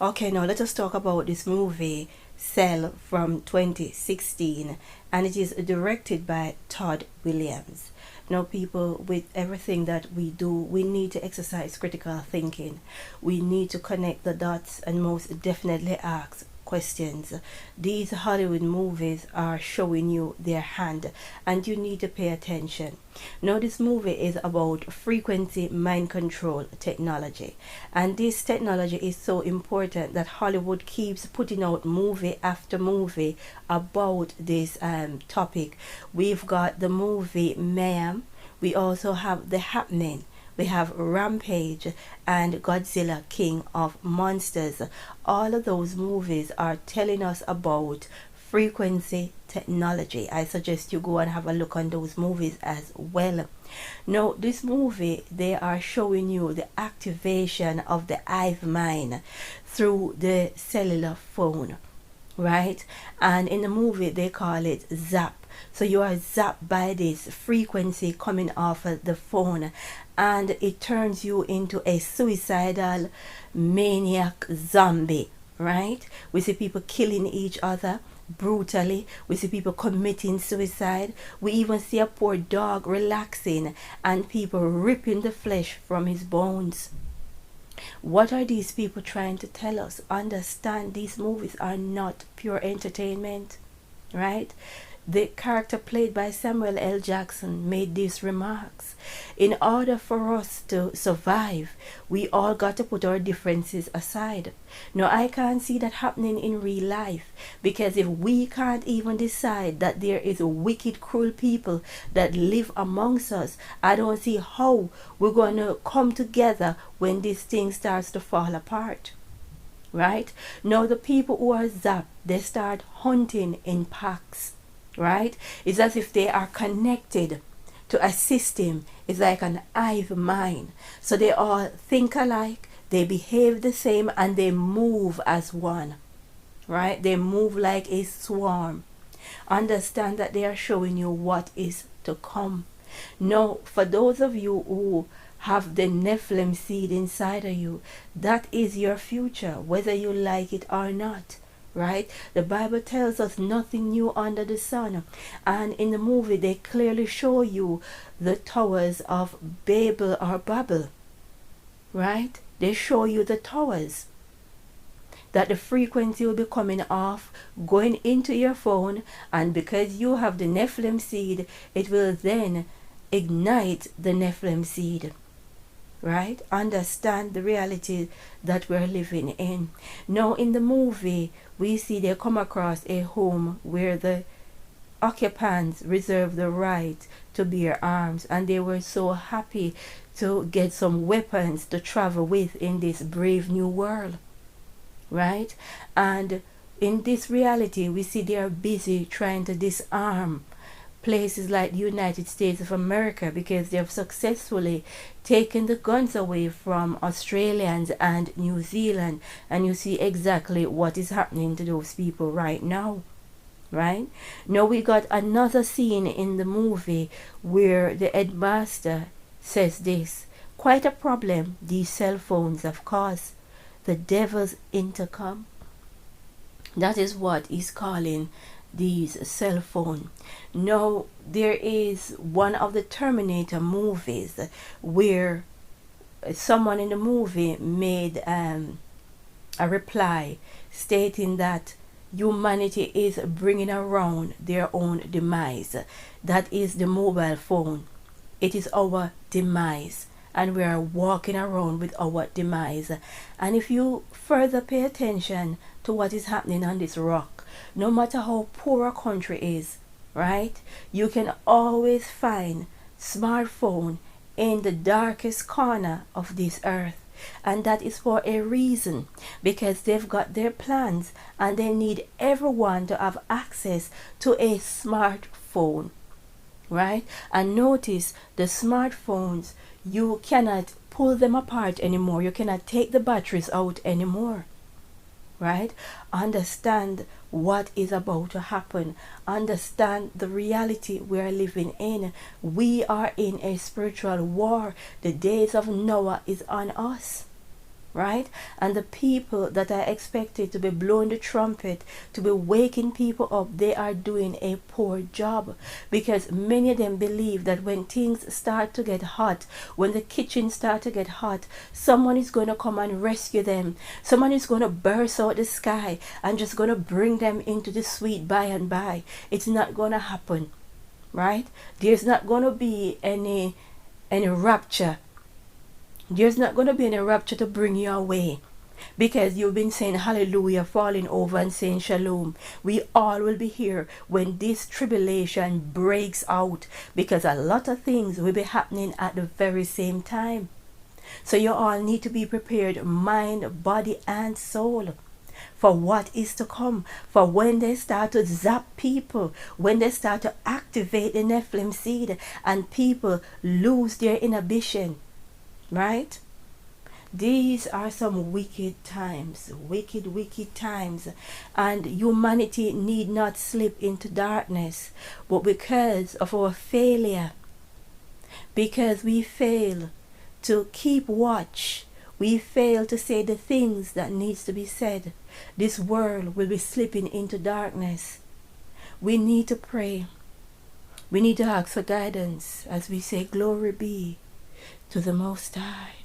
Okay, now let us talk about this movie Cell from 2016, and it is directed by Todd Williams. Now, people, with everything that we do, we need to exercise critical thinking. We need to connect the dots and most definitely ask questions. These Hollywood movies are showing you their hand, and you need to pay attention. Now, this movie is about frequency mind control technology, and this technology is so important that Hollywood keeps putting out movie after movie about this topic. We've got the movie Mayhem, we also have The Happening, we have Rampage, and Godzilla King of Monsters. All of those movies are telling us about frequency technology. I suggest you go and have a look on those movies as well. Now, this movie, they are showing you the activation of the hive mind through the cellular phone, right? And in the movie, they call it zap. So you are zapped by this frequency coming off of the phone, and it turns you into a suicidal maniac zombie, right? We see people killing each other brutally. We see people committing suicide. We even see a poor dog relaxing and people ripping the flesh from his bones. What are these people trying to tell us? Understand, these movies are not pure entertainment, right? The character played by Samuel L. Jackson made these remarks. In order for us to survive, we all got to put our differences aside. Now, I can't see that happening in real life, because if we can't even decide that there is wicked, cruel people that live amongst us, I don't see how we're going to come together when this thing starts to fall apart. Right? Now, the people who are zapped, they start hunting in packs. Right? It's as if they are connected to a system. It's like an hive mind. So they all think alike, they behave the same, and they move as one. Right? They move like a swarm. Understand that they are showing you what is to come. Now, for those of you who have the Nephilim seed inside of you, that is your future, whether you like it or not. Right? The Bible tells us nothing new under the sun. And in the movie, they clearly show you the towers of Babel or Babel. Right? They show you the towers. That the frequency will be coming off, going into your phone, and because you have the Nephilim seed, it will then ignite the Nephilim seed. Right? Understand the reality that we're living in. Now, in the movie, we see they come across a home where the occupants reserve the right to bear arms, and they were so happy to get some weapons to travel with in this brave new world. Right? And in this reality, we see they are busy trying to disarm places like the United States of America, because they have successfully taken the guns away from Australians and New Zealand, and you see exactly what is happening to those people right now. Right? Now, we got another scene in the movie where the headmaster says this: quite a problem these cell phones have caused. The devil's intercom. That is what he's calling these cell phone. Now, there is one of the Terminator movies where someone in the movie made a reply stating that humanity is bringing around their own demise. That is the mobile phone. It is our demise, and we are walking around with our demise. And if you further pay attention to what is happening on this rock, no matter how poor a country is, right, you can always find smartphone in the darkest corner of this earth. And that is for a reason, because they've got their plans and they need everyone to have access to a smartphone. Right? And notice the smartphones, you cannot pull them apart anymore. You cannot take the batteries out anymore. Right? Understand what is about to happen. Understand the reality we are living in. We are in a spiritual war. The days of Noah is on us. right? And the people that are expected to be blowing the trumpet, to be waking people up, they are doing a poor job, because many of them believe that when things start to get hot, when the kitchen start to get hot, someone is going to come and rescue them. Someone is going to burst out the sky and just going to bring them into the sweet by and by. It's not going to happen, right? There's not going to be any rapture. There's not going to be any rapture to bring you away, because you've been saying hallelujah, falling over and saying shalom. We all will be here when this tribulation breaks out, because a lot of things will be happening at the very same time. So you all need to be prepared, mind, body, and soul, for what is to come. For when they start to zap people, when they start to activate the Nephilim seed and people lose their inhibition, right? These are some wicked times, wicked times, and humanity need not slip into darkness. But because of our failure, because we fail to keep watch, we fail to say the things that needs to be said, this world will be slipping into darkness. We need to pray. We need to ask for guidance as we say, glory be to the Most High.